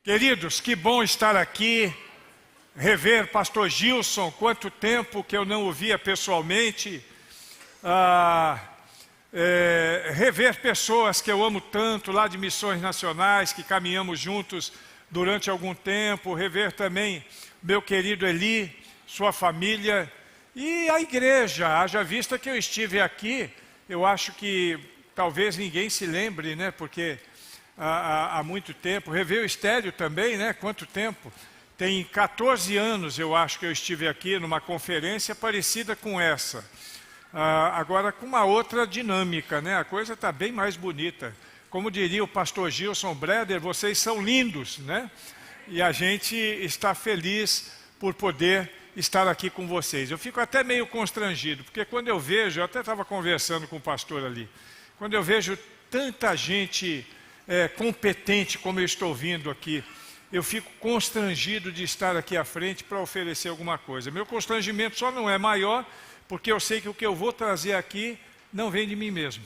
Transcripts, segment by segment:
Queridos, que bom estar aqui, rever pastor Gilson, quanto tempo que eu não o via pessoalmente, rever pessoas que eu amo tanto lá de Missões Nacionais, que caminhamos juntos durante algum tempo, rever também meu querido Eli, sua família e a igreja. Haja vista que eu estive aqui, eu acho que talvez ninguém se lembre, né, porque há muito tempo, rever o Estélio também, né? Quanto tempo? Tem 14 anos, eu acho, que eu estive aqui numa conferência parecida com essa. Agora com uma outra dinâmica, né? A coisa está bem mais bonita. Como diria o pastor Gilson Breder, vocês são lindos, né? E a gente está feliz por poder estar aqui com vocês. Eu fico até meio constrangido, porque quando eu vejo, eu até estava conversando com o pastor ali, quando eu vejo tanta gente competente como eu estou vindo aqui, eu fico constrangido de estar aqui à frente para oferecer alguma coisa. Meu constrangimento só não é maior, porque eu sei que o que eu vou trazer aqui não vem de mim mesmo.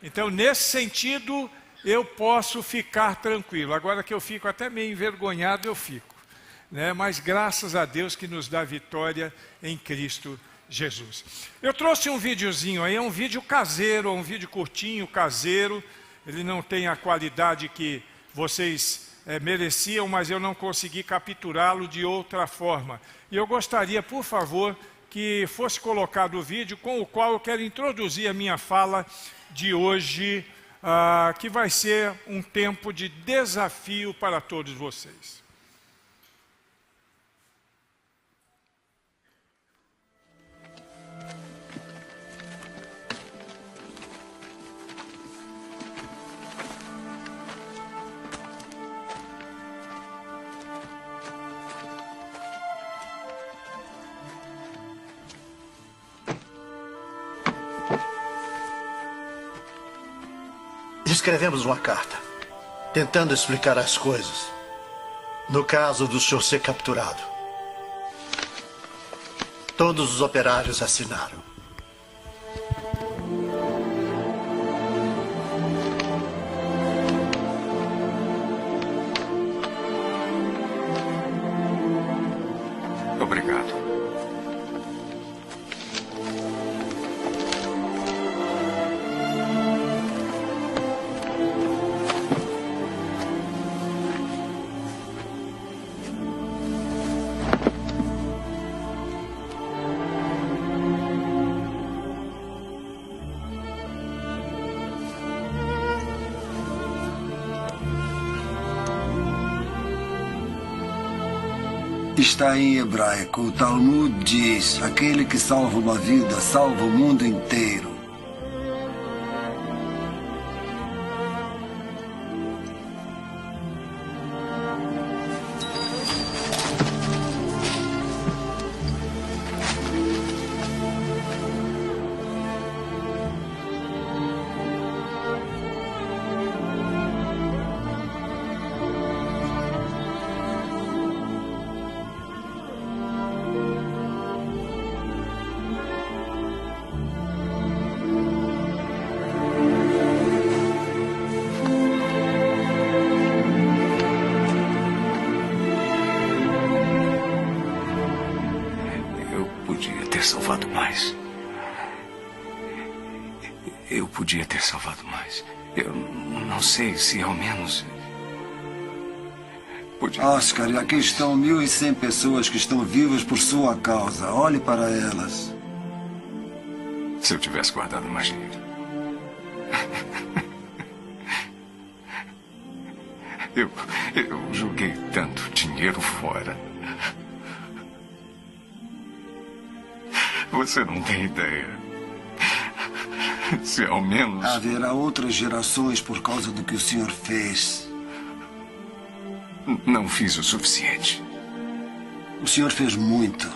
Então, nesse sentido, eu posso ficar tranquilo. Agora que eu fico até meio envergonhado, eu fico, né? Mas graças a Deus que nos dá vitória em Cristo Jesus. Eu trouxe um videozinho aí, é um vídeo caseiro, é um vídeo curtinho, caseiro. Ele não tem a qualidade que vocês mereciam, mas eu não consegui capturá-lo de outra forma. E eu gostaria, por favor, que fosse colocado o vídeo com o qual eu quero introduzir a minha fala de hoje, que vai ser um tempo de desafio para todos vocês. Escrevemos uma carta, tentando explicar as coisas, no caso do senhor ser capturado. Todos os operários assinaram. Obrigado. Está em hebraico. O Talmud diz: aquele que salva uma vida, salva o mundo inteiro. Salvado mais. Eu podia ter salvado mais. Eu não sei se ao menos... Oscar, aqui estão 1.100 pessoas que estão vivas por sua causa. Olhe para elas. Se eu tivesse guardado mais dinheiro. Eu joguei tanto dinheiro fora. Você não tem ideia. Se ao menos... Haverá outras gerações por causa do que o senhor fez. Não fiz o suficiente. O senhor fez muito.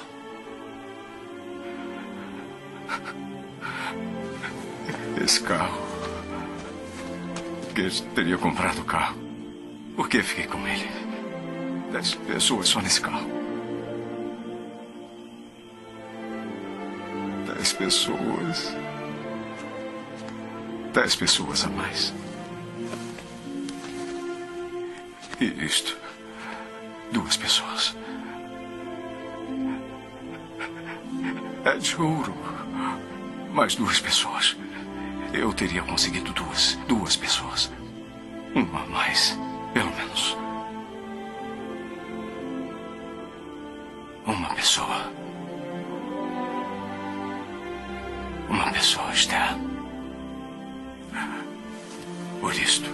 Esse carro... Que teria comprado o carro. Por que fiquei com ele? 10 pessoas só nesse carro. 10 pessoas. 10 pessoas a mais. E isto, 2 pessoas. É de ouro. Mais 2 pessoas. Eu teria conseguido 2 pessoas. Uma a mais, pelo menos. Uma pessoa. Uma pessoa, Esther. Por isto,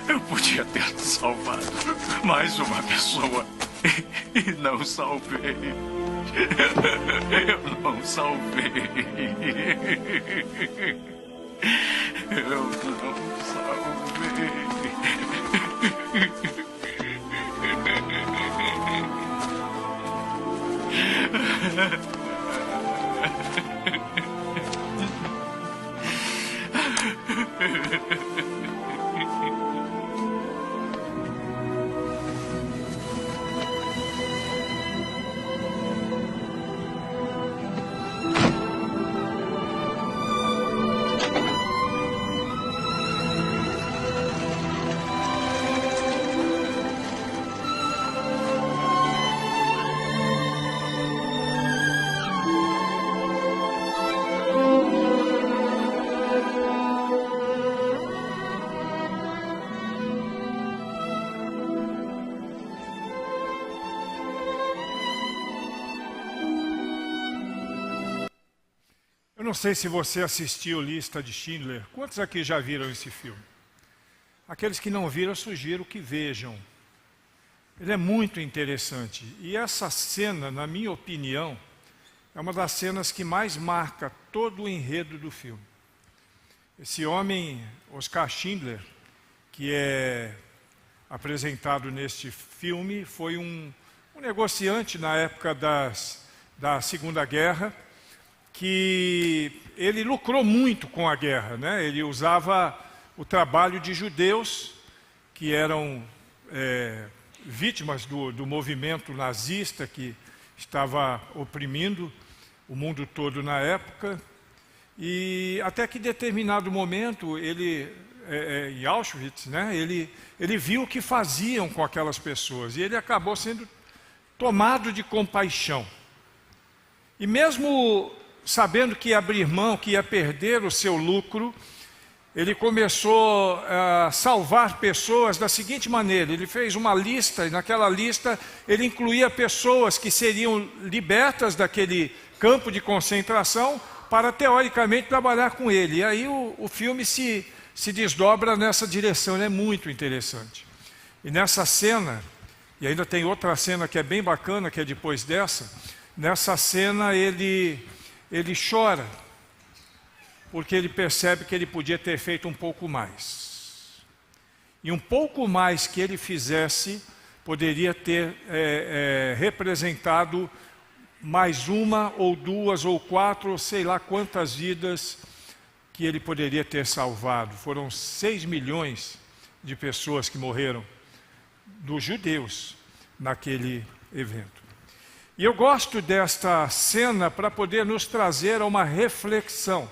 eu podia ter salvado mais uma pessoa e não salvei. Eu não salvei. Eu não salvei. Eu não sei se você assistiu Lista de Schindler. Quantos aqui já viram esse filme? Aqueles que não viram, eu sugiro que vejam. Ele é muito interessante. E essa cena, na minha opinião, é uma das cenas que mais marca todo o enredo do filme. Esse homem, Oskar Schindler, que é apresentado neste filme, foi um negociante na época da Segunda Guerra, que ele lucrou muito com a guerra, né? Ele usava o trabalho de judeus que eram vítimas do movimento nazista que estava oprimindo o mundo todo na época, e até que em determinado momento ele, em Auschwitz, né, ele viu o que faziam com aquelas pessoas e ele acabou sendo tomado de compaixão. E mesmo sabendo que ia abrir mão, que ia perder o seu lucro, ele começou a salvar pessoas da seguinte maneira: ele fez uma lista, e naquela lista ele incluía pessoas que seriam libertas daquele campo de concentração para, teoricamente, trabalhar com ele. E aí o filme se desdobra nessa direção, ele é muito interessante. E nessa cena, e ainda tem outra cena que é bem bacana, que é depois dessa, nessa cena ele chora, porque ele percebe que ele podia ter feito um pouco mais. E um pouco mais que ele fizesse, poderia ter representado mais uma, ou 2, ou 4, ou sei lá quantas vidas que ele poderia ter salvado. Foram 6 milhões de pessoas que morreram, dos judeus, naquele evento. E eu gosto desta cena para poder nos trazer a uma reflexão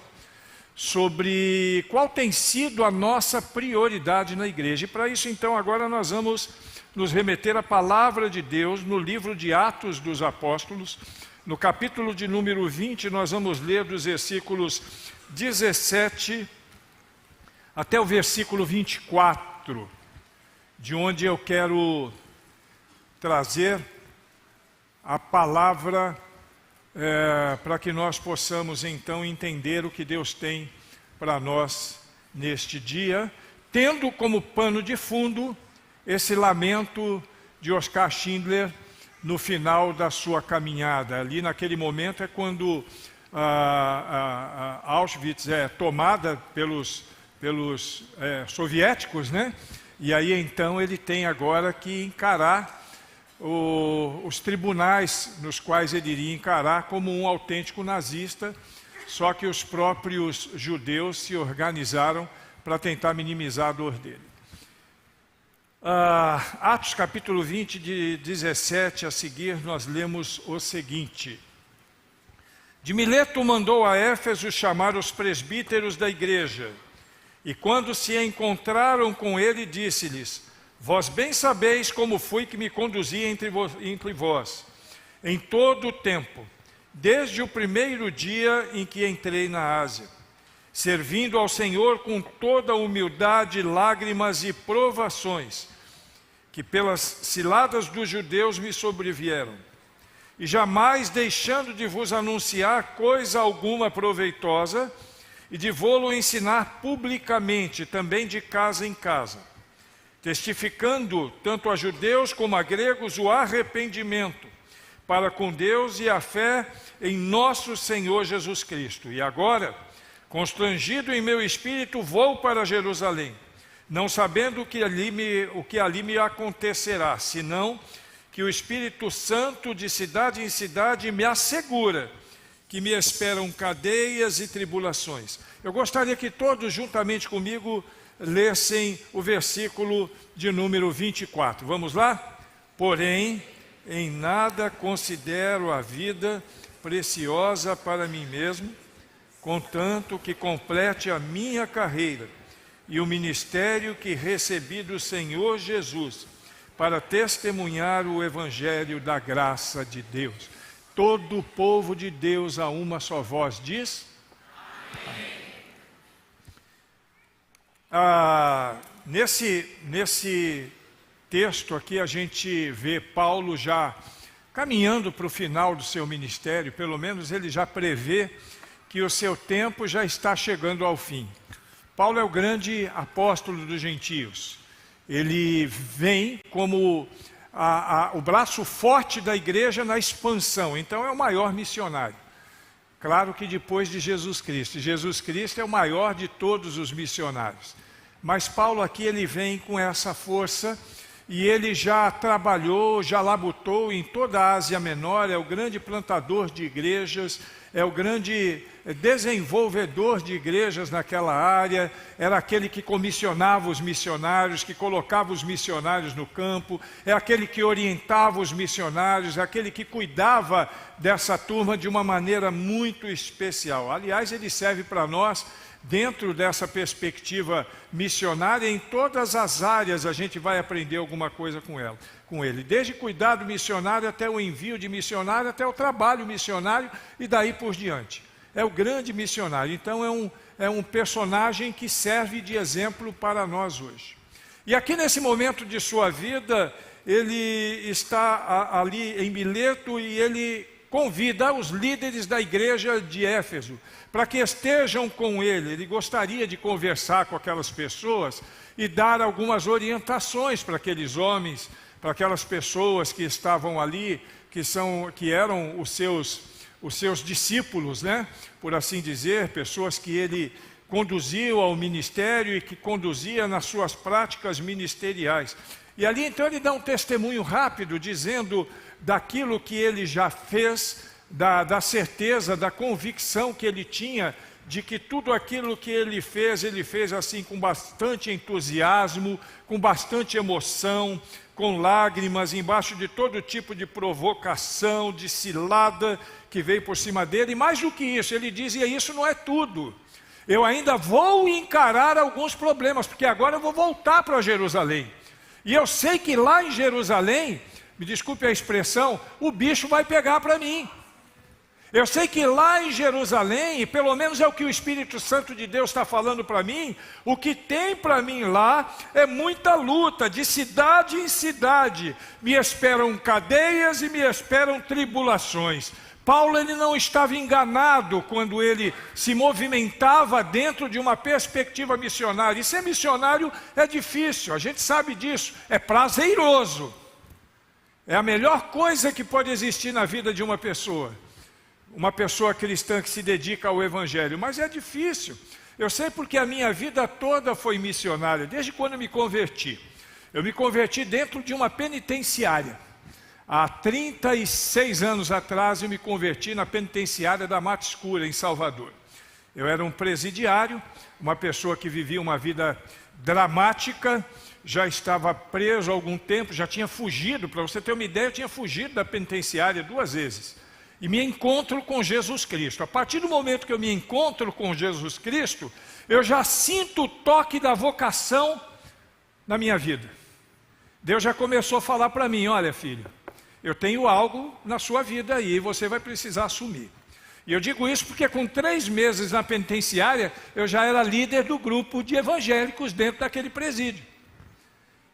sobre qual tem sido a nossa prioridade na igreja. E para isso, então, agora nós vamos nos remeter à palavra de Deus no livro de Atos dos Apóstolos. No capítulo de número 20, nós vamos ler dos versículos 17 até o versículo 24, de onde eu quero trazer a palavra para que nós possamos então entender o que Deus tem para nós neste dia, tendo como pano de fundo esse lamento de Oskar Schindler no final da sua caminhada. Ali naquele momento é quando Auschwitz é tomada pelos soviéticos, né? E aí então ele tem agora que encarar os tribunais nos quais ele iria encarar como um autêntico nazista, só que os próprios judeus se organizaram para tentar minimizar a dor dele. Atos capítulo 20, de 17 a seguir, nós lemos o seguinte: de Mileto mandou a Éfeso chamar os presbíteros da igreja, E quando se encontraram com ele, disse-lhes: vós bem sabeis como fui que me conduzi entre vós, em todo o tempo, desde o primeiro dia em que entrei na Ásia, servindo ao Senhor com toda humildade, lágrimas e provações, que pelas ciladas dos judeus me sobrevieram, e jamais deixando de vos anunciar coisa alguma proveitosa, e de vô-lo ensinar publicamente, também de casa em casa, testificando tanto a judeus como a gregos o arrependimento para com Deus e a fé em nosso Senhor Jesus Cristo. E agora, constrangido em meu espírito, vou para Jerusalém, não sabendo o que ali me acontecerá, senão que o Espírito Santo de cidade em cidade me assegura que me esperam cadeias e tribulações. Eu gostaria que todos, juntamente comigo, lessem o versículo de número 24. Vamos lá? Porém, em nada considero a vida preciosa para mim mesmo, contanto que complete a minha carreira e o ministério que recebi do Senhor Jesus, para testemunhar o Evangelho da graça de Deus. Todo o povo de Deus a uma só voz diz: amém. Nesse texto aqui a gente vê Paulo já caminhando para o final do seu ministério, pelo menos ele já prevê que o seu tempo já está chegando ao fim. Paulo é o grande apóstolo dos gentios. Ele vem como o braço forte da igreja na expansão, então é o maior missionário. Claro que depois de Jesus Cristo. Jesus Cristo é o maior de todos os missionários. Mas Paulo aqui ele vem com essa força e ele já trabalhou, já labutou em toda a Ásia Menor, é o grande plantador de igrejas, é o grande desenvolvedor de igrejas naquela área, era aquele que comissionava os missionários, que colocava os missionários no campo, é aquele que orientava os missionários, é aquele que cuidava dessa turma de uma maneira muito especial. Aliás, ele serve para nós, dentro dessa perspectiva missionária, em todas as áreas a gente vai aprender alguma coisa com ele. Desde cuidado missionário até o envio de missionário, até o trabalho missionário e daí por diante. É o grande missionário, então é um personagem que serve de exemplo para nós hoje. E aqui nesse momento de sua vida, ele está ali em Mileto e ele convida os líderes da igreja de Éfeso para que estejam com ele. Ele gostaria de conversar com aquelas pessoas e dar algumas orientações para aqueles homens, para aquelas pessoas que estavam ali, que eram os seus discípulos, né? Por assim dizer, pessoas que ele conduziu ao ministério e que conduzia nas suas práticas ministeriais. E ali então ele dá um testemunho rápido, dizendo daquilo que ele já fez, da certeza, da convicção que ele tinha de que tudo aquilo que ele fez assim com bastante entusiasmo, com bastante emoção, com lágrimas, embaixo de todo tipo de provocação, de cilada que veio por cima dele. E mais do que isso, ele dizia: isso não é tudo. Eu ainda vou encarar alguns problemas, porque agora eu vou voltar para Jerusalém. E eu sei que lá em Jerusalém, me desculpe a expressão, o bicho vai pegar para mim. Eu sei que lá em Jerusalém, e pelo menos é o que o Espírito Santo de Deus está falando para mim, o que tem para mim lá é muita luta, de cidade em cidade. Me esperam cadeias e me esperam tribulações. Paulo ele não estava enganado quando ele se movimentava dentro de uma perspectiva missionária. E ser missionário é difícil, a gente sabe disso, é prazeroso. É a melhor coisa que pode existir na vida de uma pessoa cristã que se dedica ao Evangelho, mas é difícil. Eu sei porque a minha vida toda foi missionária, desde quando eu me converti. Eu me converti dentro de uma penitenciária. Há 36 anos atrás eu me converti na penitenciária da Mata Escura, em Salvador. Eu era um presidiário, uma pessoa que vivia uma vida dramática, já estava preso há algum tempo, já tinha fugido, para você ter uma ideia, eu tinha fugido da penitenciária 2 vezes. e me encontro com Jesus Cristo. A partir do momento que eu me encontro com Jesus Cristo, eu já sinto o toque da vocação na minha vida. Deus já começou a falar para mim: olha, filho, eu tenho algo na sua vida aí, e você vai precisar assumir. E eu digo isso porque com 3 meses na penitenciária, eu já era líder do grupo de evangélicos dentro daquele presídio.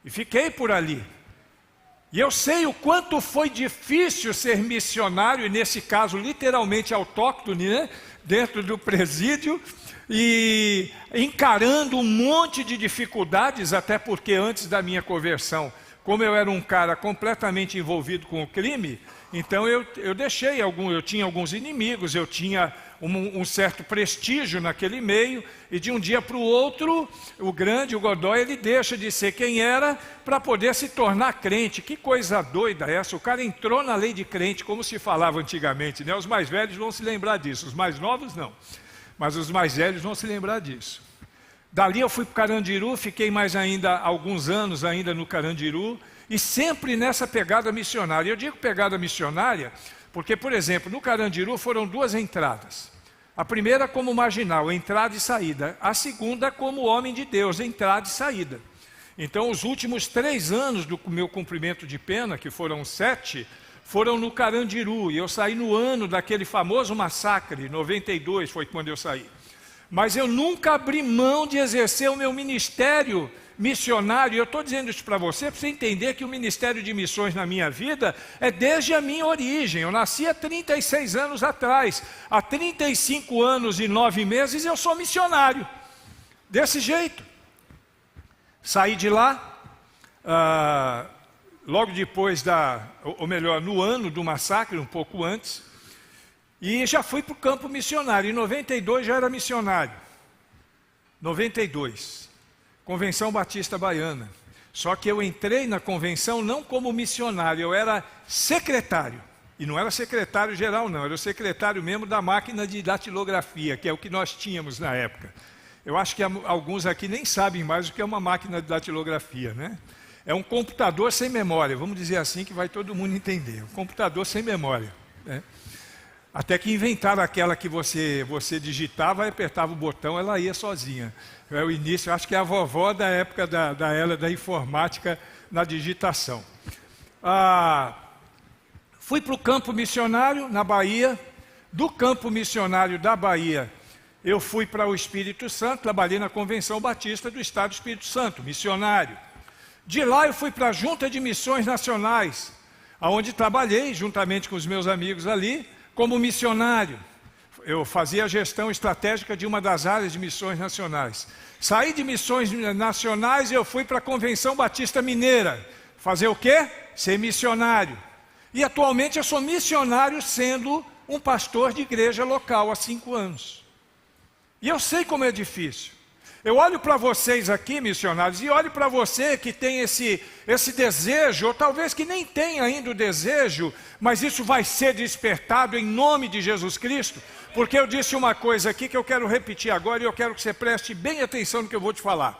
E fiquei por ali. E eu sei o quanto foi difícil ser missionário, e nesse caso literalmente autóctone, né? Dentro do presídio, e encarando um monte de dificuldades, até porque antes da minha conversão, como eu era um cara completamente envolvido com o crime, então eu deixei eu tinha alguns inimigos, eu tinha um certo prestígio naquele meio, e de um dia para o outro, o Godoy, ele deixa de ser quem era para poder se tornar crente. Que coisa doida essa, o cara entrou na lei de crente, como se falava antigamente, né? Os mais velhos vão se lembrar disso, os mais novos não, mas os mais velhos vão se lembrar disso. Dali eu fui para o Carandiru, fiquei mais ainda, alguns anos ainda no Carandiru, e sempre nessa pegada missionária. Eu digo pegada missionária porque, por exemplo, no Carandiru foram 2 entradas. A primeira como marginal, entrada e saída. A segunda como homem de Deus, entrada e saída. Então os últimos 3 anos do meu cumprimento de pena, que foram 7, foram no Carandiru. E eu saí no ano daquele famoso massacre, 92 foi quando eu saí. Mas eu nunca abri mão de exercer o meu ministério missionário. Eu estou dizendo isso para você entender que o ministério de missões na minha vida é desde a minha origem. Eu nasci há 36 anos atrás. Há 35 anos e 9 meses eu sou missionário. Desse jeito. Saí de lá, logo depois ou melhor, no ano do massacre, um pouco antes, e já fui para o campo missionário. Em 92 já era missionário. 92. Convenção Batista Baiana. Só que eu entrei na convenção não como missionário, eu era secretário. E não era secretário geral não, era o secretário mesmo da máquina de datilografia, que é o que nós tínhamos na época. Eu acho que alguns aqui nem sabem mais o que é uma máquina de datilografia, né? É um computador sem memória, vamos dizer assim que vai todo mundo entender. Um computador sem memória, né? Até que inventaram aquela que você digitava e apertava o botão, ela ia sozinha. É o início, acho que é a vovó da época da era da informática na digitação. Fui para o campo missionário na Bahia. Do campo missionário da Bahia, eu fui para o Espírito Santo, trabalhei na Convenção Batista do Estado do Espírito Santo, missionário. De lá eu fui para a Junta de Missões Nacionais, onde trabalhei juntamente com os meus amigos ali, como missionário. Eu fazia a gestão estratégica de uma das áreas de missões nacionais. Saí de missões nacionais e eu fui para a Convenção Batista Mineira. Fazer o quê? Ser missionário. E atualmente eu sou missionário sendo um pastor de igreja local há 5 anos. E eu sei como é difícil. Eu olho para vocês aqui, missionários, e olho para você que tem esse desejo, ou talvez que nem tenha ainda o desejo, mas isso vai ser despertado em nome de Jesus Cristo, porque eu disse uma coisa aqui que eu quero repetir agora, e eu quero que você preste bem atenção no que eu vou te falar.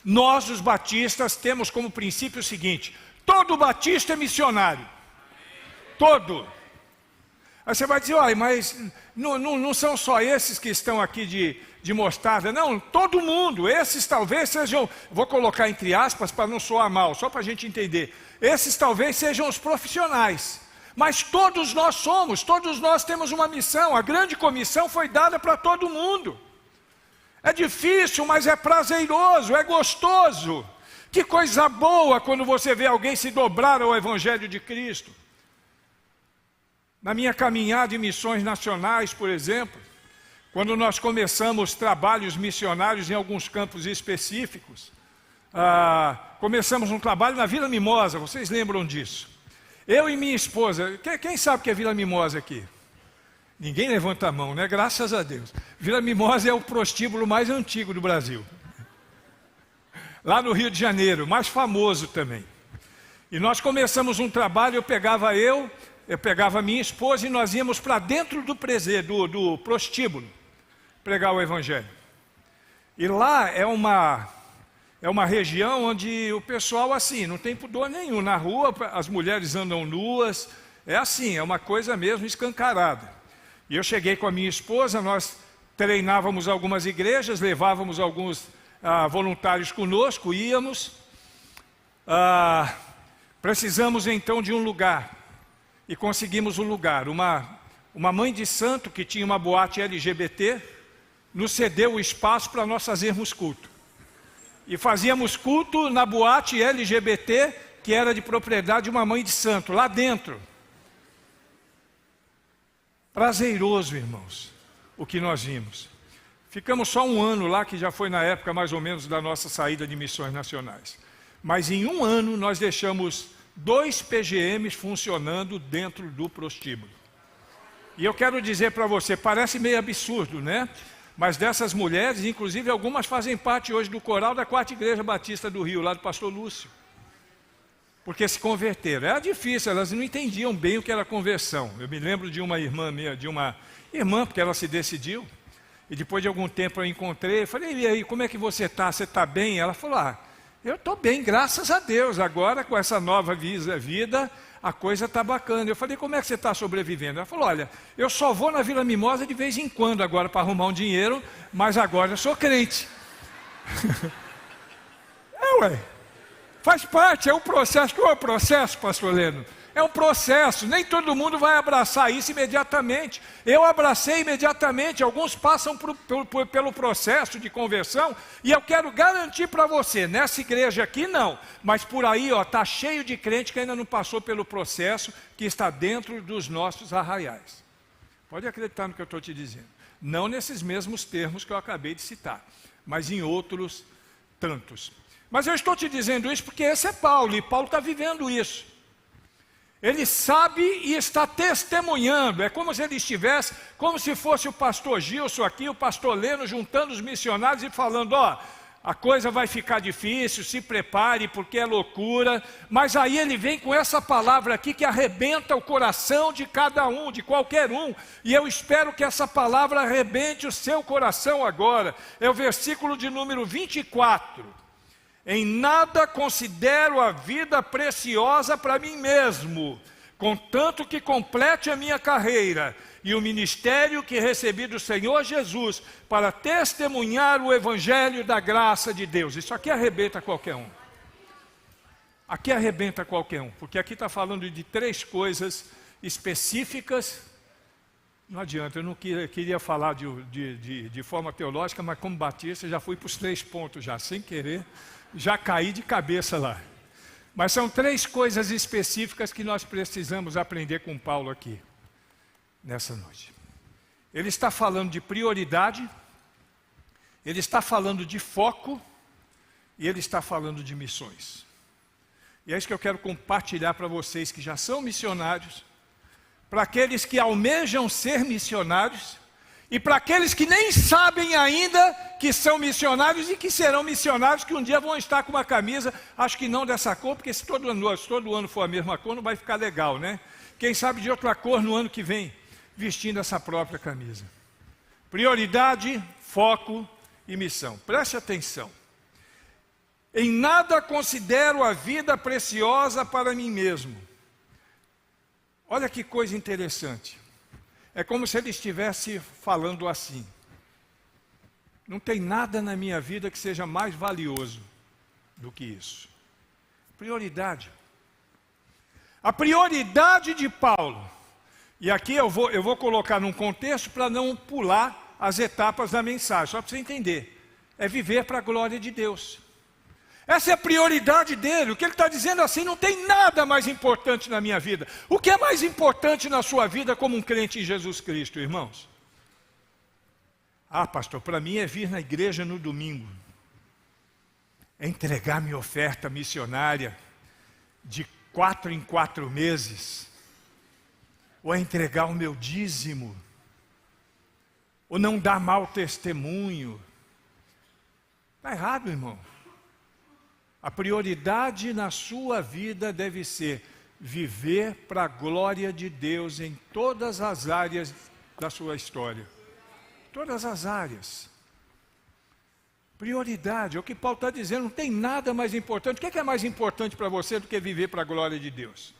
Nós, os batistas, temos como princípio o seguinte: todo batista é missionário. Todo. Aí você vai dizer: olha, mas não são só esses que estão aqui de mostarda. Não, todo mundo. Esses talvez sejam, vou colocar entre aspas para não soar mal, só para a gente entender. Esses talvez sejam os profissionais. Mas todos nós temos uma missão. A grande comissão foi dada para todo mundo. É difícil, mas é prazeroso, é gostoso. Que coisa boa quando você vê alguém se dobrar ao Evangelho de Cristo. Na minha caminhada em missões nacionais, por exemplo, quando nós começamos trabalhos missionários em alguns campos específicos, começamos um trabalho na Vila Mimosa, vocês lembram disso? Eu e minha esposa, quem sabe o que é Vila Mimosa aqui? Ninguém levanta a mão, né? Graças a Deus. Vila Mimosa é o prostíbulo mais antigo do Brasil. Lá no Rio de Janeiro, mais famoso também. E nós começamos um trabalho, eu pegava minha esposa e nós íamos para dentro do prostíbulo pregar o Evangelho. E lá é uma região onde o pessoal assim, não tem pudor nenhum. Na rua as mulheres andam nuas, É assim, é uma coisa mesmo escancarada. E eu cheguei com a minha esposa, nós treinávamos algumas igrejas, levávamos alguns voluntários conosco, íamos. Precisamos então de um lugar, e conseguimos um lugar. Uma mãe de santo que tinha uma boate LGBT, nos cedeu o espaço para nós fazermos culto. E fazíamos culto na boate LGBT, que era de propriedade de uma mãe de santo, lá dentro. Prazeroso, irmãos, o que nós vimos. Ficamos só um ano lá, que já foi na época mais ou menos da nossa saída de missões nacionais. Mas em um ano nós deixamos 2 PGMs funcionando dentro do prostíbulo. E eu quero dizer para você, parece meio absurdo, né? Mas dessas mulheres, inclusive algumas fazem parte hoje do coral da 4ª Igreja Batista do Rio, lá do pastor Lúcio. Porque se converteram. Era difícil, elas não entendiam bem o que era conversão. Eu me lembro de uma irmã minha, porque ela se decidiu. E depois de algum tempo eu encontrei, falei, e aí, como é que você está? Você está bem? Ela falou, eu estou bem, graças a Deus. Agora, com essa nova vida, a coisa está bacana. Eu falei, como é que você está sobrevivendo? Ela falou, olha, eu só vou na Vila Mimosa de vez em quando agora para arrumar um dinheiro, mas agora eu sou crente. Faz parte, é um processo. Qual é o processo, pastor Leno? É um processo, nem todo mundo vai abraçar isso imediatamente. Eu abracei imediatamente, alguns passam pelo processo de conversão, e eu quero garantir para você, nessa igreja aqui não, mas por aí está cheio de crente que ainda não passou pelo processo que está dentro dos nossos arraiais. Pode acreditar no que eu estou te dizendo. Não nesses mesmos termos que eu acabei de citar, mas em outros tantos. Mas eu estou te dizendo isso porque esse é Paulo, e Paulo está vivendo isso. Ele sabe e está testemunhando. É como se ele estivesse, como se fosse o pastor Gilson aqui, o pastor Leno, juntando os missionários e falando, a coisa vai ficar difícil, se prepare porque é loucura. Mas aí ele vem com essa palavra aqui que arrebenta o coração de cada um, de qualquer um. E eu espero que essa palavra arrebente o seu coração agora. É o versículo de número 24. Em nada considero a vida preciosa para mim mesmo, contanto que complete a minha carreira e o ministério que recebi do Senhor Jesus para testemunhar o evangelho da graça de Deus. Isso aqui arrebenta qualquer um. Aqui arrebenta qualquer um, porque aqui está falando de 3 específicas. Não adianta, eu não queria falar de forma teológica, mas como batista já fui para os 3 pontos já, sem querer. Já caí de cabeça lá. Mas são 3 coisas específicas que nós precisamos aprender com Paulo aqui, nessa noite. Ele está falando de prioridade, ele está falando de foco, e ele está falando de missões. E é isso que eu quero compartilhar para vocês que já são missionários, para aqueles que almejam ser missionários, e para aqueles que nem sabem ainda que são missionários e que serão missionários, que um dia vão estar com uma camisa, acho que não dessa cor, porque se todo ano for a mesma cor, não vai ficar legal, né? Quem sabe de outra cor no ano que vem, vestindo essa própria camisa. Prioridade, foco e missão. Preste atenção. Em nada considero a vida preciosa para mim mesmo. Olha que coisa interessante. É como se ele estivesse falando assim. Não tem nada na minha vida que seja mais valioso do que isso. Prioridade. A prioridade de Paulo. E aqui eu vou colocar num contexto para não pular as etapas da mensagem, só para você entender. É viver para a glória de Deus. Essa é a prioridade dele. O que ele está dizendo assim, não tem nada mais importante na minha vida. O que é mais importante na sua vida como um crente em Jesus Cristo, irmãos? Pastor, para mim é vir na igreja no domingo. É entregar minha oferta missionária de 4 em 4 meses. Ou é entregar o meu dízimo. Ou não dar mau testemunho. Está errado, irmão. A prioridade na sua vida deve ser viver para a glória de Deus em todas as áreas da sua história. Todas as áreas. Prioridade, é o que Paulo está dizendo, não tem nada mais importante. O que é mais importante para você do que viver para a glória de Deus?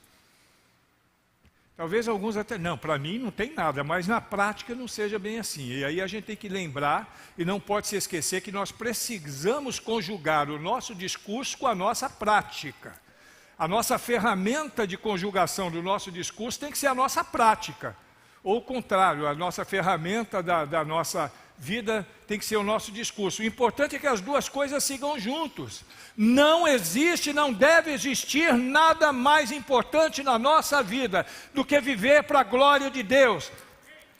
Talvez alguns até, não, para mim não tem nada, mas na prática não seja bem assim. E aí a gente tem que lembrar, e não pode se esquecer, que nós precisamos conjugar o nosso discurso com a nossa prática. A nossa ferramenta de conjugação do nosso discurso tem que ser a nossa prática. Ou o contrário, a nossa ferramenta da nossa vida tem que ser o nosso discurso. O importante é que as duas coisas sigam juntos. Não existe, não deve existir nada mais importante na nossa vida do que viver para a glória de Deus.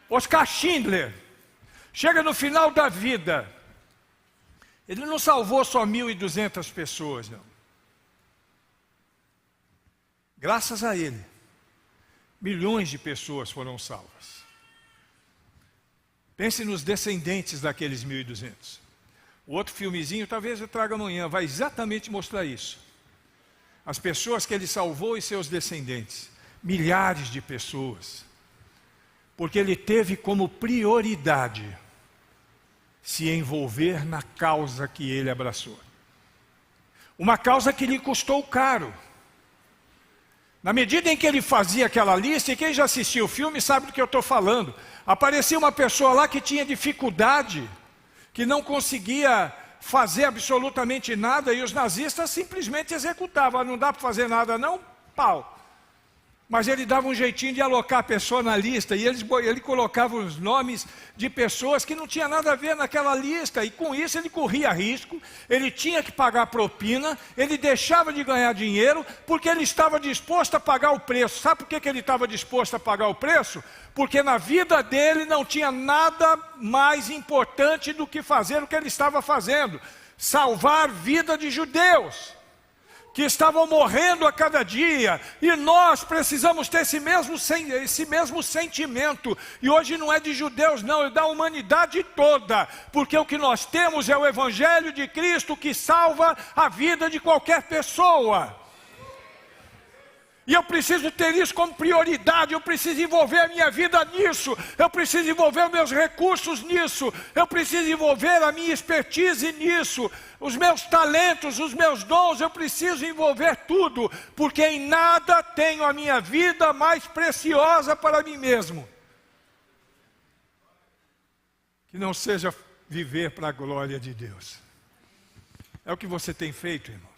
Oscar Schindler chega no final da vida. Ele não salvou só 1.200 pessoas, não. Graças a ele, milhões de pessoas foram salvas. Pense nos descendentes daqueles 1.200. O outro filmezinho, talvez eu traga amanhã, vai exatamente mostrar isso. As pessoas que ele salvou e seus descendentes. Milhares de pessoas. Porque ele teve como prioridade se envolver na causa que ele abraçou. Uma causa que lhe custou caro. Na medida em que ele fazia aquela lista, e quem já assistiu o filme sabe do que eu estou falando, aparecia uma pessoa lá que tinha dificuldade, que não conseguia fazer absolutamente nada, e os nazistas simplesmente executavam. Não dá para fazer nada não? Pau. Mas ele dava um jeitinho de alocar a pessoa na lista, e ele colocava os nomes de pessoas que não tinha nada a ver naquela lista, e com isso ele corria risco, ele tinha que pagar propina, ele deixava de ganhar dinheiro, porque ele estava disposto a pagar o preço. Sabe por que ele estava disposto a pagar o preço? Porque na vida dele não tinha nada mais importante do que fazer o que ele estava fazendo, salvar vida de judeus que estavam morrendo a cada dia, e nós precisamos ter esse mesmo sentimento, e hoje não é de judeus não, é da humanidade toda, porque o que nós temos é o Evangelho de Cristo que salva a vida de qualquer pessoa. E eu preciso ter isso como prioridade, eu preciso envolver a minha vida nisso, eu preciso envolver meus recursos nisso, eu preciso envolver a minha expertise nisso, os meus talentos, os meus dons, eu preciso envolver tudo, porque em nada tenho a minha vida mais preciosa para mim mesmo, que não seja viver para a glória de Deus. É o que você tem feito, irmão.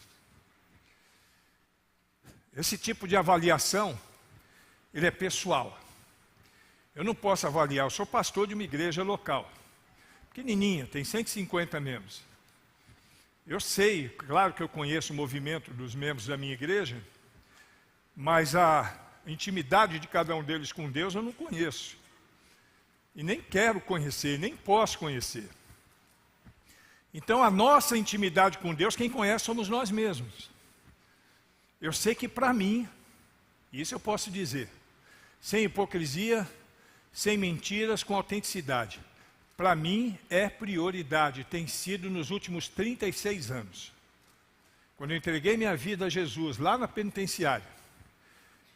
Esse tipo de avaliação, ele é pessoal. Eu não posso avaliar, eu sou pastor de uma igreja local, pequenininha, tem 150 membros. Eu sei, claro que eu conheço o movimento dos membros da minha igreja, mas a intimidade de cada um deles com Deus eu não conheço. E nem quero conhecer, nem posso conhecer. Então a nossa intimidade com Deus, quem conhece somos nós mesmos. Eu sei que para mim, isso eu posso dizer, sem hipocrisia, sem mentiras, com autenticidade, para mim é prioridade, tem sido nos últimos 36 anos. Quando eu entreguei minha vida a Jesus, lá na penitenciária,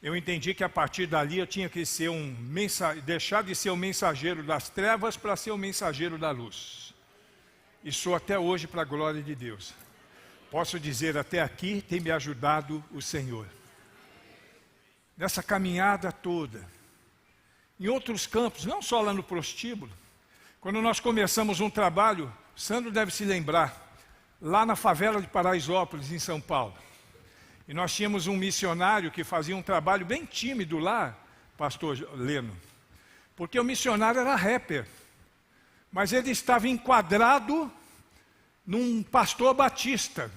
eu entendi que a partir dali eu tinha que ser deixar de ser o mensageiro das trevas para ser o mensageiro da luz. E sou até hoje para a glória de Deus. Posso dizer, até aqui tem me ajudado o Senhor. Nessa caminhada toda. Em outros campos, não só lá no prostíbulo. Quando nós começamos um trabalho, Sandro deve se lembrar, lá na favela de Paraisópolis, em São Paulo. E nós tínhamos um missionário que fazia um trabalho bem tímido lá, pastor Leno. Porque o missionário era rapper. Mas ele estava enquadrado num pastor batista.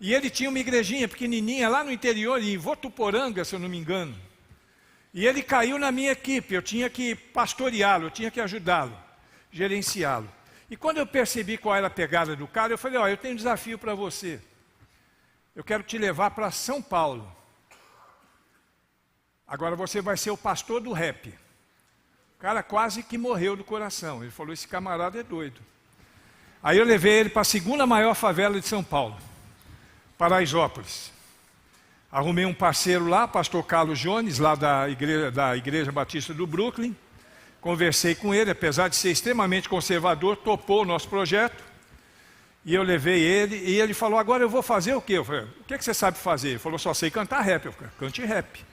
E ele tinha uma igrejinha pequenininha lá no interior, em Votuporanga, se eu não me engano. E ele caiu na minha equipe, eu tinha que pastoreá-lo, eu tinha que ajudá-lo, gerenciá-lo. E quando eu percebi qual era a pegada do cara, eu falei, eu tenho um desafio para você. Eu quero te levar para São Paulo. Agora você vai ser o pastor do rap. O cara quase que morreu do coração. Ele falou, esse camarada é doido. Aí eu levei ele para a segunda maior favela de São Paulo, Paraisópolis. Arrumei um parceiro lá, pastor Carlos Jones, lá da igreja Batista do Brooklyn. Conversei com ele, apesar de ser extremamente conservador, topou o nosso projeto. E eu levei ele, e ele falou, agora eu vou fazer o quê? Eu falei, o que você sabe fazer? Ele falou, só sei cantar rap. Eu falei, cante rap.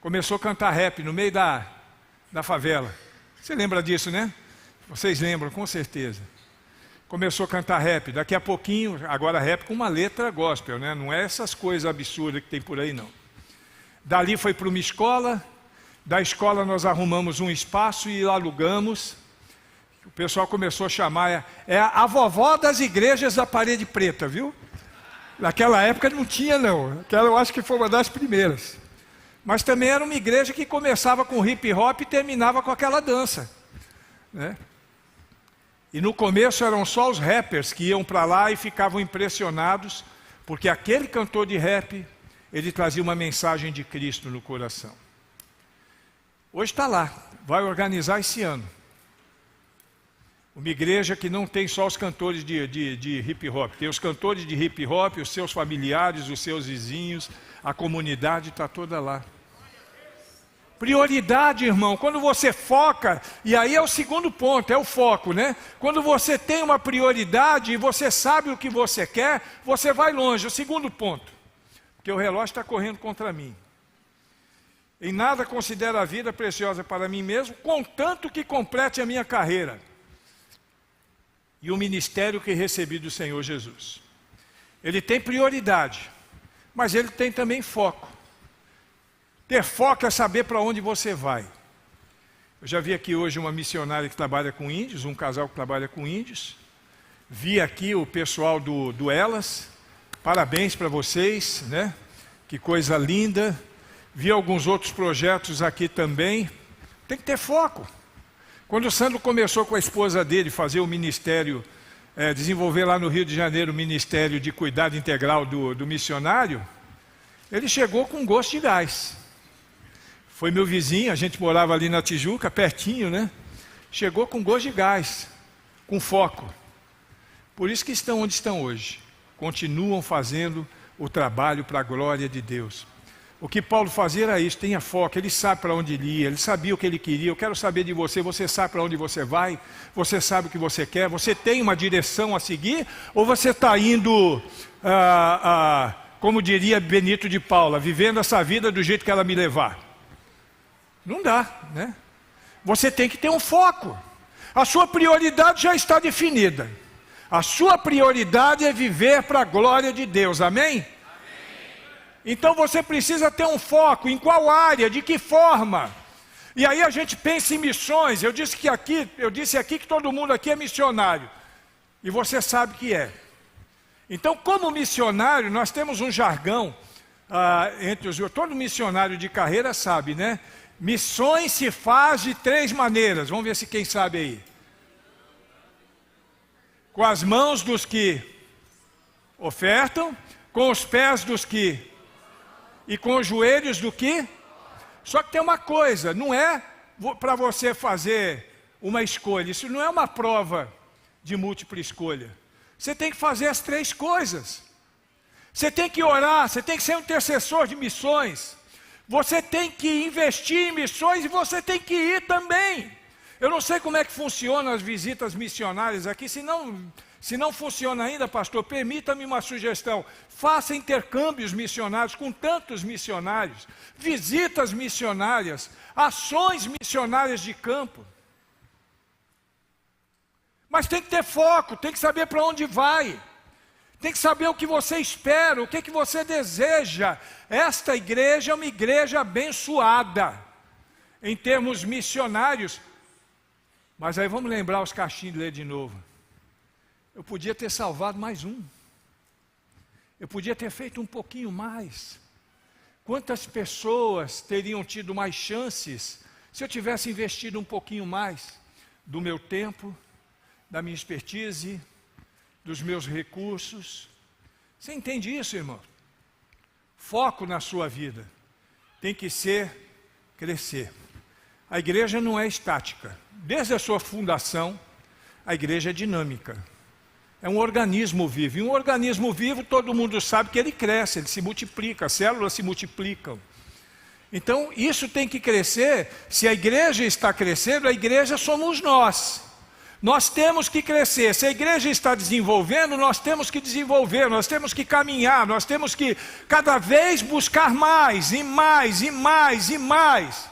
começou a cantar rap no meio da favela. Você lembra disso, né? Vocês lembram, com certeza. Começou a cantar rap, daqui a pouquinho, agora rap com uma letra gospel, né? Não é essas coisas absurdas que tem por aí, não. Dali foi para uma escola, da escola nós arrumamos um espaço e alugamos. O pessoal começou a chamar, é a vovó das igrejas da Parede Preta, viu? Naquela época não tinha, não. Aquela eu acho que foi uma das primeiras. Mas também era uma igreja que começava com hip hop e terminava com aquela dança, né? E no começo eram só os rappers que iam para lá e ficavam impressionados, porque aquele cantor de rap, ele trazia uma mensagem de Cristo no coração. Hoje está lá, vai organizar esse ano. Uma igreja que não tem só os cantores de hip hop, tem os cantores de hip hop, os seus familiares, os seus vizinhos, a comunidade está toda lá. Prioridade, irmão, quando você foca, e aí é o segundo ponto, é o foco, né? Quando você tem uma prioridade e você sabe o que você quer, você vai longe. O segundo ponto, porque o relógio está correndo contra mim. Em nada considero a vida preciosa para mim mesmo, contanto que complete a minha carreira e o ministério que recebi do Senhor Jesus. Ele tem prioridade, mas ele tem também foco. Ter foco é saber para onde você vai. Eu já vi aqui hoje uma missionária que trabalha com índios, um casal que trabalha com índios. Vi aqui o pessoal do Elas. Parabéns para vocês, né? Que coisa linda. Vi alguns outros projetos aqui também. Tem que ter foco. Quando o Sandro começou com a esposa dele fazer o ministério, desenvolver lá no Rio de Janeiro o ministério de cuidado integral do missionário, ele chegou com gosto de gás. Foi meu vizinho, a gente morava ali na Tijuca, pertinho, né? Chegou com gosto de gás, com foco. Por isso que estão onde estão hoje. Continuam fazendo o trabalho para a glória de Deus. O que Paulo fazia era isso, tenha foco, ele sabe para onde ele ia, ele sabia o que ele queria. Eu quero saber de você, você sabe para onde você vai, você sabe o que você quer, você tem uma direção a seguir, ou você está indo, como diria Benito de Paula, vivendo essa vida do jeito que ela me levar? Não dá, né? Você tem que ter um foco. A sua prioridade já está definida. A sua prioridade é viver para a glória de Deus, amém? Então você precisa ter um foco, em qual área, de que forma? E aí a gente pensa em missões. Eu disse aqui que todo mundo aqui é missionário. E você sabe que é. Então, como missionário, nós temos um jargão, todo missionário de carreira sabe, né? Missões se faz de 3 maneiras. Vamos ver se quem sabe aí. Com as mãos dos que ofertam, com os pés dos que... e com os joelhos do que? Só que tem uma coisa, não é para você fazer uma escolha, isso não é uma prova de múltipla escolha. Você tem que fazer as 3 coisas. Você tem que orar, você tem que ser um intercessor de missões. Você tem que investir em missões e você tem que ir também. Eu não sei como é que funcionam as visitas missionárias aqui, se não funciona ainda, pastor, permita-me uma sugestão. Faça intercâmbios missionários com tantos missionários, visitas missionárias, ações missionárias de campo. Mas tem que ter foco, tem que saber para onde vai. Tem que saber o que você espera, o que você deseja. Esta igreja é uma igreja abençoada, em termos missionários. Mas aí vamos lembrar os cachinhos de ler de novo. Eu podia ter salvado mais um. Eu podia ter feito um pouquinho mais. Quantas pessoas teriam tido mais chances se eu tivesse investido um pouquinho mais do meu tempo, da minha expertise, dos meus recursos? Você entende isso, irmão? Foco na sua vida tem que ser crescer. A igreja não é estática. Desde a sua fundação, a igreja é dinâmica. É um organismo vivo. E um organismo vivo, todo mundo sabe que ele cresce, ele se multiplica, as células se multiplicam. Então, isso tem que crescer. Se a igreja está crescendo, a igreja somos nós. Nós temos que crescer. Se a igreja está desenvolvendo, nós temos que desenvolver, nós temos que caminhar, nós temos que cada vez buscar mais, e mais, e mais, e mais.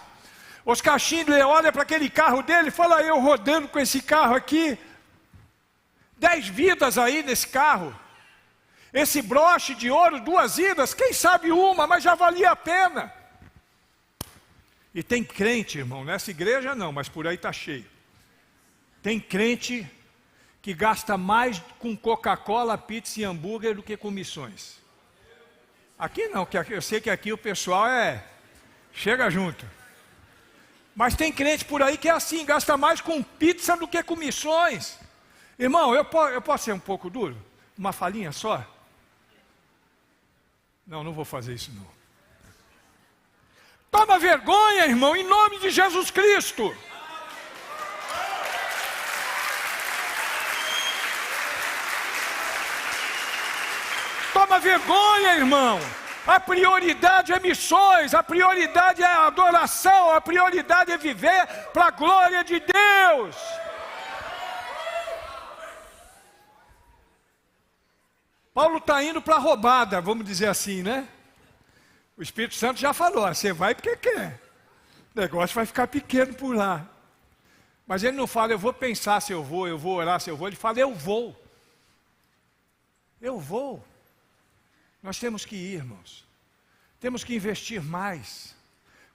Oscar Schindler olha para aquele carro dele e fala, eu rodando com esse carro aqui, 10 vidas aí nesse carro. Esse broche de ouro, 2 vidas, quem sabe uma, mas já valia a pena. E tem crente, irmão, nessa igreja não, mas por aí está cheio. Tem crente que gasta mais com Coca-Cola, pizza e hambúrguer do que com missões. Aqui não, que eu sei que aqui o pessoal chega junto. Mas tem crente por aí que é assim, gasta mais com pizza do que com missões. Irmão, eu posso ser um pouco duro? Uma falinha só? Não vou fazer isso não. Toma vergonha, irmão, em nome de Jesus Cristo. Toma vergonha, irmão. A prioridade é missões, a prioridade é adoração, a prioridade é viver para a glória de Deus. Paulo está indo para a roubada, vamos dizer assim, né? O Espírito Santo já falou, você vai porque quer. O negócio vai ficar pequeno por lá. Mas ele não fala, eu vou pensar se eu vou orar se eu vou. Ele fala, eu vou. Eu vou. Nós temos que ir, irmãos. Temos que investir mais.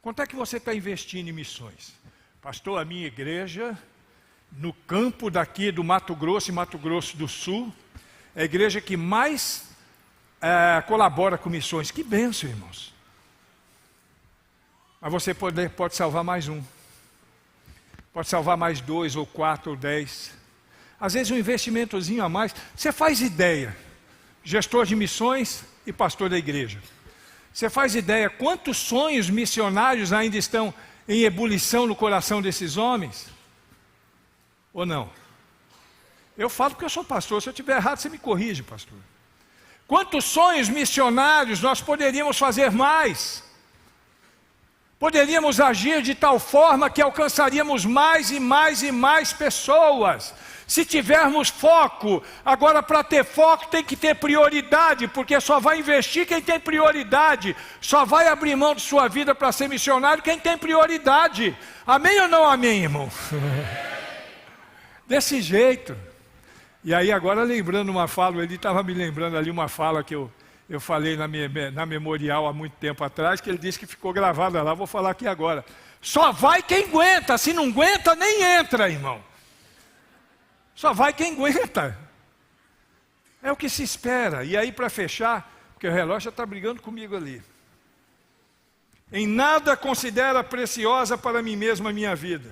Quanto é que você está investindo em missões? Pastor, a minha igreja, no campo daqui do Mato Grosso e Mato Grosso do Sul, é a igreja que mais colabora com missões. Que bênção, irmãos. Mas você pode salvar mais um. Pode salvar mais 2, ou 4, ou 10. Às vezes um investimentozinho a mais. Você faz ideia. Gestor de missões e pastor da igreja. Você faz ideia quantos sonhos missionários ainda estão em ebulição no coração desses homens? Ou não? Eu falo porque eu sou pastor, se eu estiver errado você me corrige, pastor. Quantos sonhos missionários nós poderíamos fazer mais? Poderíamos agir de tal forma que alcançaríamos mais e mais e mais pessoas. Se tivermos foco, agora para ter foco tem que ter prioridade, porque só vai investir quem tem prioridade, só vai abrir mão de sua vida para ser missionário quem tem prioridade. Amém ou não amém, irmão? Desse jeito. E aí agora lembrando uma fala, ele estava me lembrando ali uma fala que eu falei na memorial há muito tempo atrás, que ele disse que ficou gravada lá, vou falar aqui agora. Só vai quem aguenta, se não aguenta nem entra, irmão. Só vai quem aguenta. É o que se espera. E aí para fechar, porque o relógio já está brigando comigo ali. Em nada considera preciosa para mim mesmo a minha vida,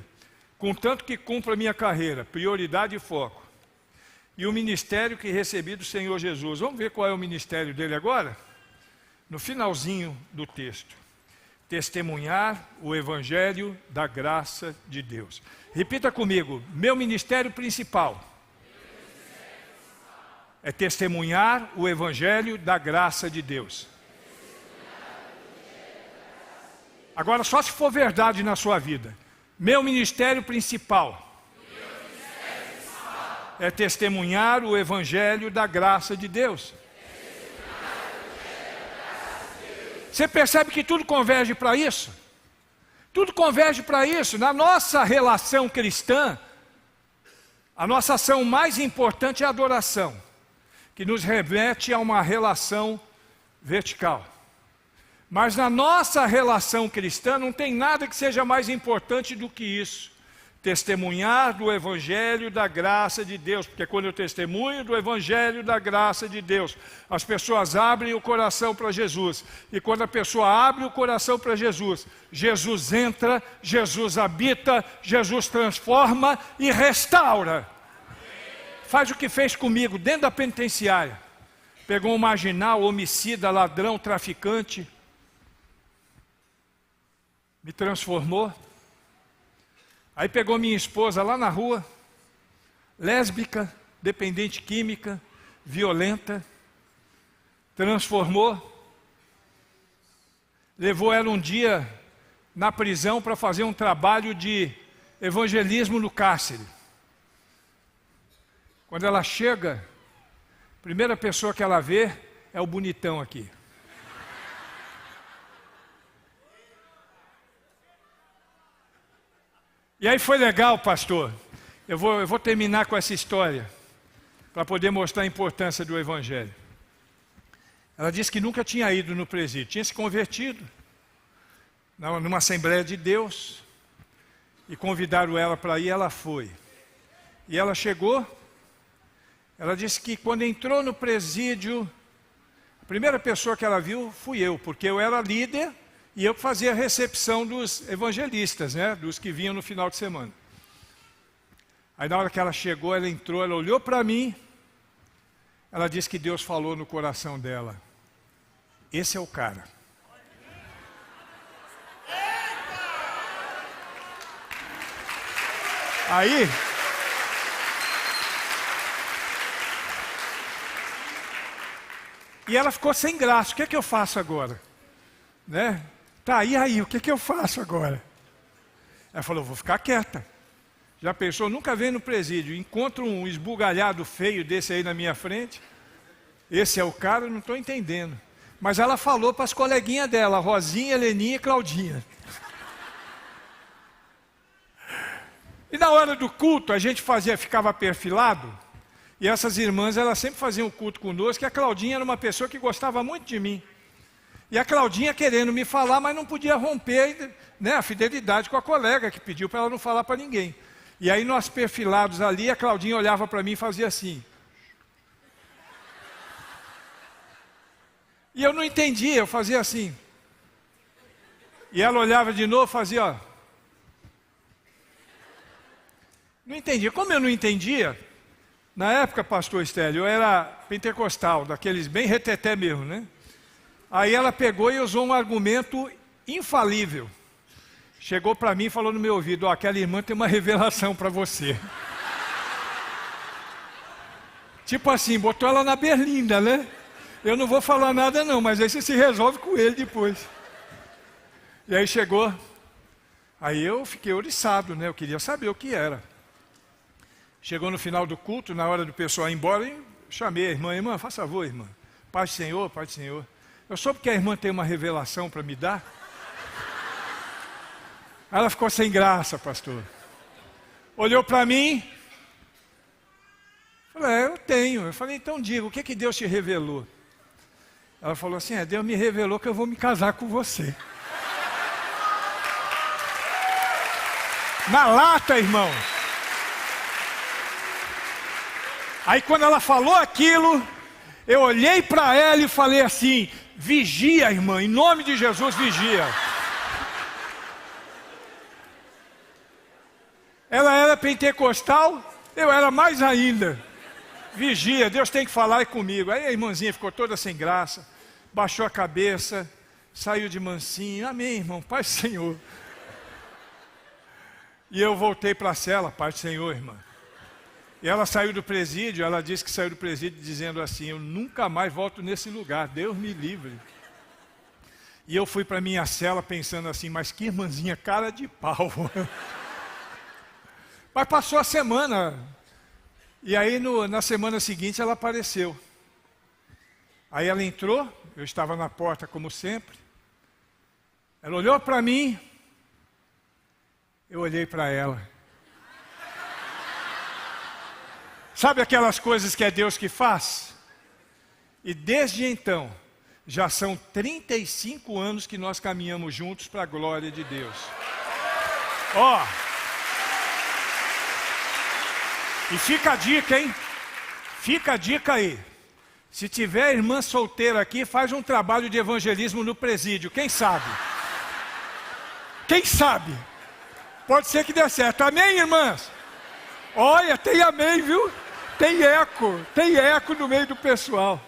contanto que cumpra a minha carreira, prioridade e foco. E o ministério que recebi do Senhor Jesus. Vamos ver qual é o ministério dele agora? No finalzinho do texto. Testemunhar o evangelho da graça de Deus. Repita comigo, meu ministério principal é testemunhar o evangelho da graça de Deus. Agora só se for verdade na sua vida. Meu ministério principal é testemunhar o evangelho da graça de Deus. Você percebe que tudo converge para isso? Tudo converge para isso. Na nossa relação cristã, a nossa ação mais importante é a adoração, que nos remete a uma relação vertical. Mas na nossa relação cristã não tem nada que seja mais importante do que isso. Testemunhar do evangelho da graça de Deus, porque quando eu testemunho do evangelho da graça de Deus, as pessoas abrem o coração para Jesus, e quando a pessoa abre o coração para Jesus, Jesus entra, Jesus habita, Jesus transforma e restaura. Faz o que fez comigo dentro da penitenciária. Pegou um marginal, homicida, ladrão, traficante, me transformou. Aí pegou minha esposa lá na rua, lésbica, dependente química, violenta, transformou, levou ela um dia na prisão para fazer um trabalho de evangelismo no cárcere. Quando ela chega, a primeira pessoa que ela vê é o bonitão aqui. E aí foi legal, pastor. Eu vou terminar com essa história, para poder mostrar a importância do Evangelho. Ela disse que nunca tinha ido no presídio, tinha se convertido numa Assembleia de Deus, e convidaram ela para ir, ela foi. E ela chegou, ela disse que quando entrou no presídio, a primeira pessoa que ela viu fui eu, porque eu era líder, e eu fazia a recepção dos evangelistas, né, dos que vinham no final de semana. Aí na hora que ela chegou, ela entrou, ela olhou para mim, ela disse que Deus falou no coração dela: esse é o cara. Aí, e ela ficou sem graça. O que é que eu faço agora? Né? Tá, e aí, o que é que eu faço agora? Ela falou: vou ficar quieta. Já pensou? Nunca veio no presídio, encontro um esbugalhado feio desse aí na minha frente. Esse é o cara, eu não estou entendendo. Mas ela falou para as coleguinhas dela, Rosinha, Heleninha e Claudinha. E na hora do culto, a gente ficava perfilado, e essas irmãs, elas sempre faziam o culto conosco, e a Claudinha era uma pessoa que gostava muito de mim. E a Claudinha querendo me falar, mas não podia romper, né, a fidelidade com a colega, que pediu para ela não falar para ninguém. E aí nós perfilados ali, a Claudinha olhava para mim e fazia assim. E eu não entendia, eu fazia assim. E ela olhava de novo e fazia, ó. Não entendia. Como eu não entendia, na época, pastor Estélio, eu era pentecostal, daqueles bem reteté mesmo, né? Aí ela pegou e usou um argumento infalível. Chegou para mim e falou no meu ouvido: ó, aquela irmã tem uma revelação para você. Tipo assim, botou ela na berlinda, né? Eu não vou falar nada não, mas aí você se resolve com ele depois. E aí chegou, aí eu fiquei ouriçado, né? Eu queria saber o que era. Chegou no final do culto, na hora do pessoal ir embora, eu chamei a irmã: irmã, faça favor, irmã. Paz do Senhor, paz do Senhor. Eu soube que a irmã tem uma revelação para me dar. Ela ficou sem graça, pastor. Olhou para mim. Falei: eu tenho. Eu falei: então diga, o que Deus te revelou? Ela falou assim: Deus me revelou que eu vou me casar com você. Na lata, irmão. Aí quando ela falou aquilo, eu olhei para ela e falei assim: vigia, irmã, em nome de Jesus, vigia. Ela era pentecostal, eu era mais ainda. Vigia, Deus tem que falar comigo. Aí a irmãzinha ficou toda sem graça, baixou a cabeça, saiu de mansinho. Amém, irmão, paz do Senhor. E eu voltei para a cela: paz do Senhor, irmã. E ela saiu do presídio, ela disse que saiu do presídio dizendo assim: eu nunca mais volto nesse lugar, Deus me livre. E eu fui para minha cela pensando assim: mas que irmãzinha cara de pau. Mas passou a semana, e aí na semana seguinte ela apareceu. Aí ela entrou, eu estava na porta como sempre. Ela olhou para mim, eu olhei para ela. Sabe aquelas coisas que é Deus que faz? E desde então, já são 35 anos que nós caminhamos juntos para a glória de Deus. Ó, e fica a dica, hein? Fica a dica aí. Se tiver irmã solteira aqui, faz um trabalho de evangelismo no presídio, quem sabe? Quem sabe? Pode ser que dê certo. Amém, irmãs? Olha, tem amém, viu? Tem eco no meio do pessoal.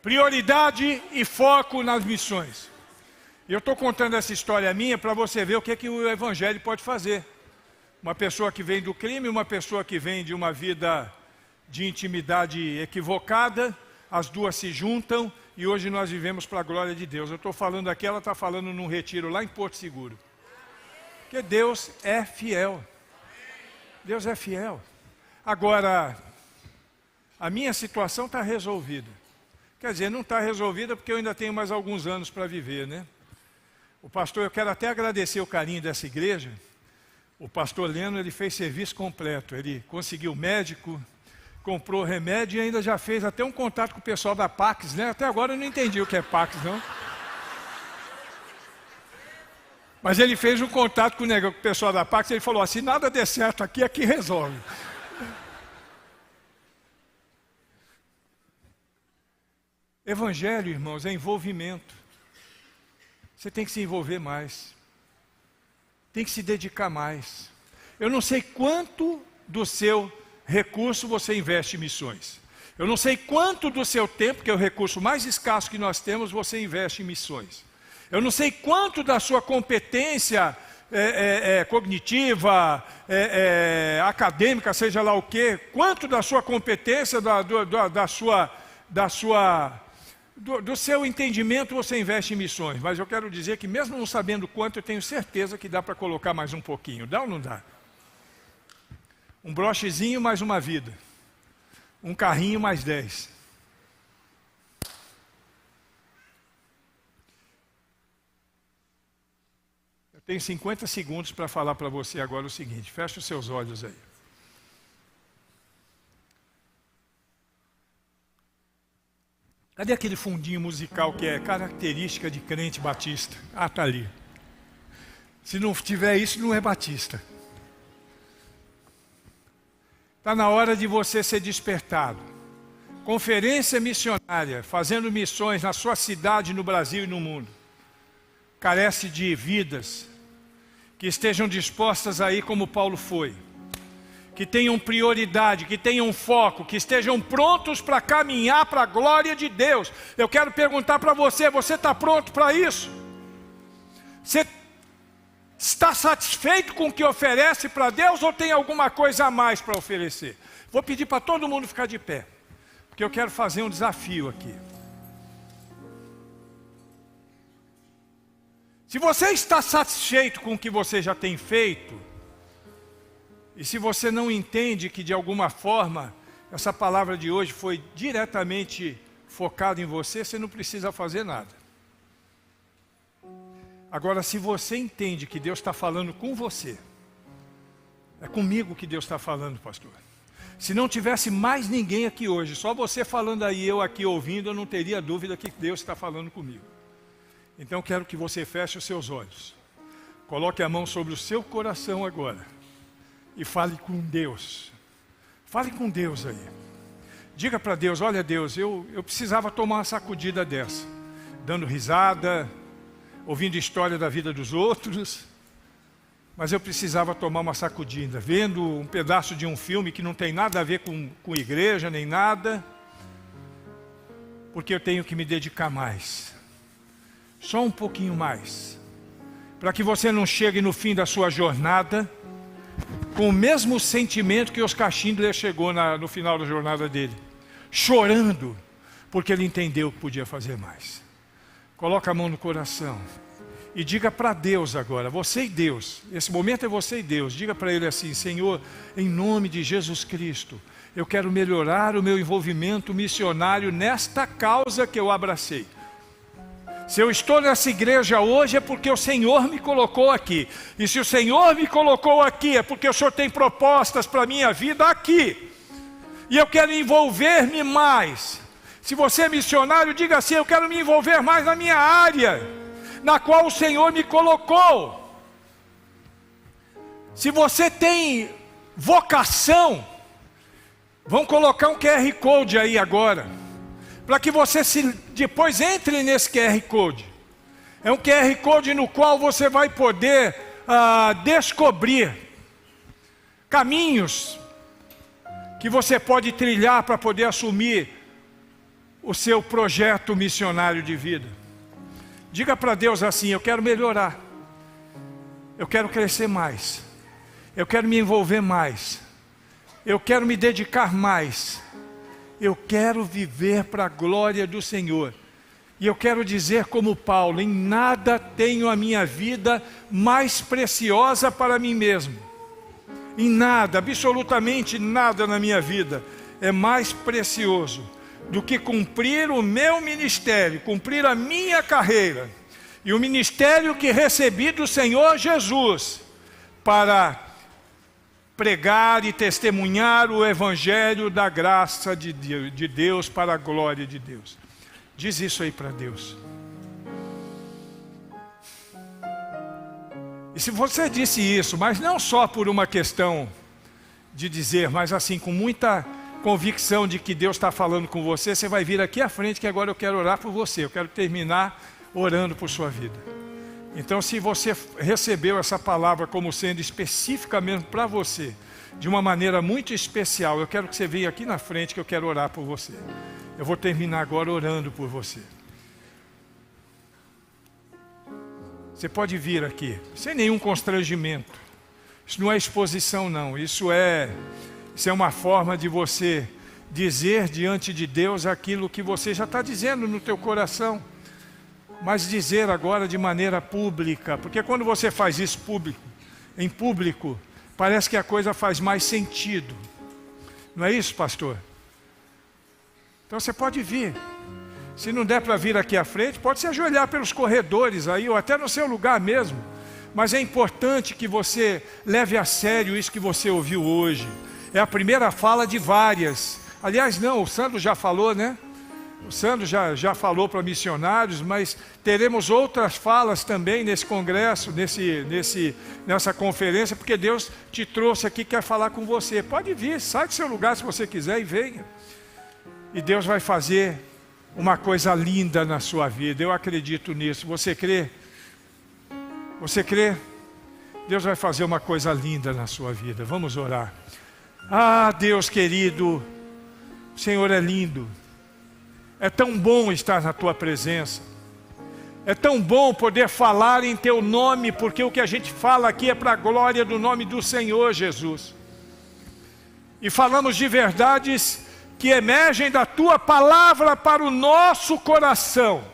Prioridade e foco nas missões. Eu estou contando essa história minha para você ver o que o Evangelho pode fazer. Uma pessoa que vem do crime, uma pessoa que vem de uma vida de intimidade equivocada, as duas se juntam e hoje nós vivemos para a glória de Deus. Eu estou falando aqui, ela está falando num retiro lá em Porto Seguro. Porque Deus é fiel. Deus é fiel. Agora, a minha situação está resolvida. Quer dizer, não está resolvida porque eu ainda tenho mais alguns anos para viver, né? O pastor, eu quero até agradecer o carinho dessa igreja. O pastor Leno, ele fez serviço completo. Ele conseguiu médico, comprou remédio e ainda já fez até um contato com o pessoal da Pax, né? Até agora eu não entendi o que é Pax, não. Mas ele fez um contato com o pessoal da Pax e ele falou assim, nada der certo aqui, aqui resolve. Evangelho, irmãos, é envolvimento. Você tem que se envolver mais. Tem que se dedicar mais. Eu não sei quanto do seu recurso você investe em missões. Eu não sei quanto do seu tempo, que é o recurso mais escasso que nós temos, você investe em missões. Eu não sei quanto da sua competência cognitiva, acadêmica, seja lá o quê, quanto da sua competência, do seu entendimento você investe em missões. Mas eu quero dizer que mesmo não sabendo quanto, eu tenho certeza que dá para colocar mais um pouquinho. Dá ou não dá? Um brochezinho mais uma vida. Um carrinho mais 10. Eu tenho 50 segundos para falar para você agora o seguinte. Feche os seus olhos aí. Cadê aquele fundinho musical que é característica de crente batista? Ah, está ali. Se não tiver isso, não é batista. Está na hora de você ser despertado. Conferência missionária, fazendo missões na sua cidade, no Brasil e no mundo. Carece de vidas que estejam dispostas aí como Paulo foi. Que tenham prioridade, que tenham foco, que estejam prontos para caminhar para a glória de Deus. Eu quero perguntar para você, você está pronto para isso? Você está satisfeito com o que oferece para Deus ou tem alguma coisa a mais para oferecer? Vou pedir para todo mundo ficar de pé, porque eu quero fazer um desafio aqui. Se você está satisfeito com o que você já tem feito, e se você não entende que de alguma forma essa palavra de hoje foi diretamente focada em você, você não precisa fazer nada. Agora, se você entende que Deus está falando com você, é comigo que Deus está falando, pastor. Se não tivesse mais ninguém aqui hoje, só você falando aí, eu aqui ouvindo, eu não teria dúvida que Deus está falando comigo. Então eu quero que você feche os seus olhos. Coloque a mão sobre o seu coração agora. E fale com Deus. Fale com Deus aí. Diga para Deus, olha Deus, eu precisava tomar uma sacudida dessa. Dando risada, ouvindo história da vida dos outros. Mas eu precisava tomar uma sacudida. Vendo um pedaço de um filme que não tem nada a ver com igreja, nem nada. Porque eu tenho que me dedicar mais. Só um pouquinho mais. Para que você não chegue no fim da sua jornada com o mesmo sentimento que Oscar Schindler chegou no final da jornada dele. Chorando, porque ele entendeu que podia fazer mais. Coloca a mão no coração. E diga para Deus agora, você e Deus. Esse momento é você e Deus. Diga para Ele assim, Senhor, em nome de Jesus Cristo, eu quero melhorar o meu envolvimento missionário nesta causa que eu abracei. Se eu estou nessa igreja hoje é porque o Senhor me colocou aqui. E se o Senhor me colocou aqui é porque o Senhor tem propostas para a minha vida aqui. E eu quero envolver-me mais. Se você é missionário, diga assim, eu quero me envolver mais na minha área, na qual o Senhor me colocou. Se você tem vocação, vamos colocar um QR Code aí agora. Para que você depois entre nesse QR Code. É um QR Code no qual você vai poder descobrir caminhos que você pode trilhar para poder assumir o seu projeto missionário de vida. Diga para Deus assim, eu quero melhorar. Eu quero crescer mais. Eu quero me envolver mais. Eu quero me dedicar mais. Eu quero viver para a glória do Senhor. E eu quero dizer como Paulo, em nada tenho a minha vida mais preciosa para mim mesmo. em nada, absolutamente nada na minha vida é mais precioso do que cumprir o meu ministério, cumprir a minha carreira e o ministério que recebi do Senhor Jesus para pregar e testemunhar o Evangelho da graça de Deus para a glória de Deus. Diz isso aí para Deus. E se você disse isso, mas não só por uma questão de dizer, mas assim com muita convicção de que Deus está falando com você, você vai vir aqui à frente que agora eu quero orar por você. Eu quero terminar orando por sua vida. Então, se você recebeu essa palavra como sendo especificamente para você, de uma maneira muito especial, eu quero que você venha aqui na frente que eu quero orar por você. Eu vou terminar agora orando por você. Você pode vir aqui, sem nenhum constrangimento. Isso não é exposição não, isso é uma forma de você dizer diante de Deus aquilo que você já está dizendo no teu coração. Mas dizer agora de maneira pública, porque quando você faz isso em público, parece que a coisa faz mais sentido. Não é isso, pastor? Então você pode vir. Se não der para vir aqui à frente, pode se ajoelhar pelos corredores aí, ou até no seu lugar mesmo. Mas é importante que você leve a sério isso que você ouviu hoje. É a primeira fala de várias. Aliás, não, o Sandro já falou, né? O Sandro já falou para missionários, mas teremos outras falas também nesse congresso, nessa conferência, porque Deus te trouxe aqui e quer falar com você. Pode vir, sai do seu lugar se você quiser e venha. E Deus vai fazer uma coisa linda na sua vida, eu acredito nisso. Você crê? Você crê? Deus vai fazer uma coisa linda na sua vida. Vamos orar. Ah, Deus querido, o Senhor é lindo. É tão bom estar na Tua presença. É tão bom poder falar em Teu nome, porque o que a gente fala aqui é para a glória do nome do Senhor Jesus. E falamos de verdades que emergem da Tua palavra para o nosso coração.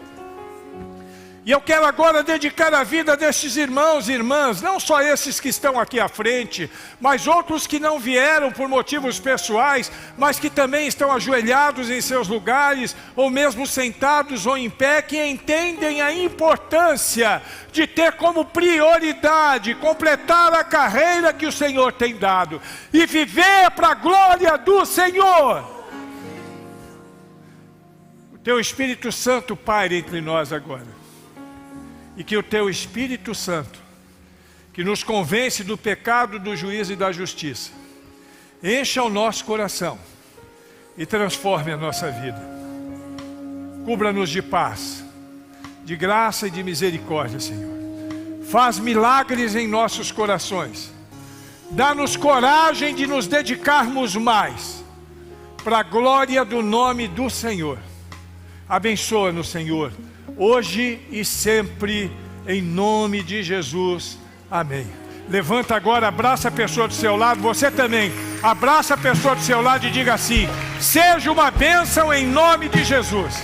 E eu quero agora dedicar a vida destes irmãos e irmãs, não só esses que estão aqui à frente, mas outros que não vieram por motivos pessoais, mas que também estão ajoelhados em seus lugares, ou mesmo sentados ou em pé, que entendem a importância de ter como prioridade completar a carreira que o Senhor tem dado e viver para a glória do Senhor. O Teu Espírito Santo paire entre nós agora. E que o Teu Espírito Santo, que nos convence do pecado, do juízo e da justiça, encha o nosso coração e transforme a nossa vida. Cubra-nos de paz, de graça e de misericórdia, Senhor. Faz milagres em nossos corações. Dá-nos coragem de nos dedicarmos mais para a glória do nome do Senhor. Abençoa-nos, Senhor, hoje e sempre, em nome de Jesus. Amém. Levanta agora, abraça a pessoa do seu lado, você também. Abraça a pessoa do seu lado e diga assim: seja uma bênção em nome de Jesus.